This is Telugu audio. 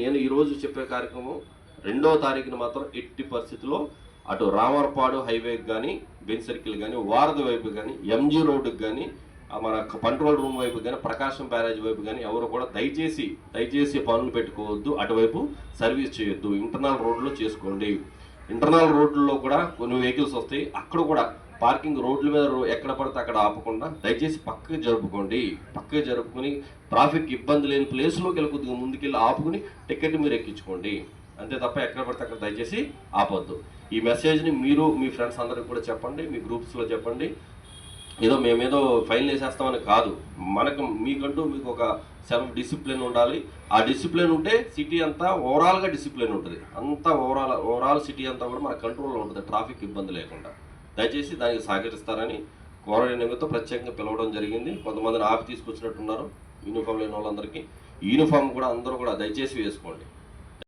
నేను ఈరోజు చెప్పే కార్యక్రమం 2వ తారీఖున మాత్రం ఎట్టి పరిస్థితుల్లో అటు రామర్పాడు హైవేకి కానీ, బెన్ సర్కిల్ కానీ, వారధి వైపు కానీ, ఎంజీ రోడ్డుకి కానీ, మన కంట్రోల్ రూమ్ వైపు కానీ, ప్రకాశం బ్యారేజ్ వైపు కానీ ఎవరు కూడా దయచేసి పనులు పెట్టుకోవద్దు, అటువైపు సర్వీస్ చేయొద్దు. ఇంటర్నల్ రోడ్లో చేసుకోండి. ఇంటర్నల్ రోడ్లలో కూడా కొన్ని వెహికల్స్ వస్తాయి, అక్కడ కూడా పార్కింగ్ రోడ్ల మీద ఎక్కడ పడితే అక్కడ ఆపకుండా దయచేసి పక్కకి జరుపుకొని ట్రాఫిక్ ఇబ్బంది లేని ప్లేస్లోకి వెళ్ళి కొద్దిగా ముందుకెళ్ళి ఆపుకుని టికెట్ మీరు ఎక్కించుకోండి. అంతే తప్ప ఎక్కడ పడితే అక్కడ దయచేసి ఆపొద్దు. ఈ మెసేజ్ని మీరు మీ ఫ్రెండ్స్ అందరికి కూడా చెప్పండి, మీ గ్రూప్స్లో చెప్పండి. మేమేదో ఫైన్ వేసేస్తామని కాదు, మీకంటూ మీకు ఒక సెల్ఫ్ డిసిప్లిన్ ఉండాలి. ఆ డిసిప్లిన్ ఉంటే సిటీ అంతా ఓవరాల్గా డిసిప్లిన్ ఉంటుంది. అంతా ఓవరాల్ సిటీ అంతా కూడా మన కంట్రోల్లో ఉంటుంది, ట్రాఫిక్ ఇబ్బంది లేకుండా. దయచేసి దానికి సహకరిస్తారని కోరడం నిమిత్తం ప్రత్యేకంగా పిలవడం జరిగింది. కొంతమందిని ఆపి తీసుకొచ్చినట్టున్నారు యూనిఫామ్ లేని వాళ్ళందరికీ. యూనిఫామ్ కూడా అందరూ కూడా దయచేసి వేసుకోండి.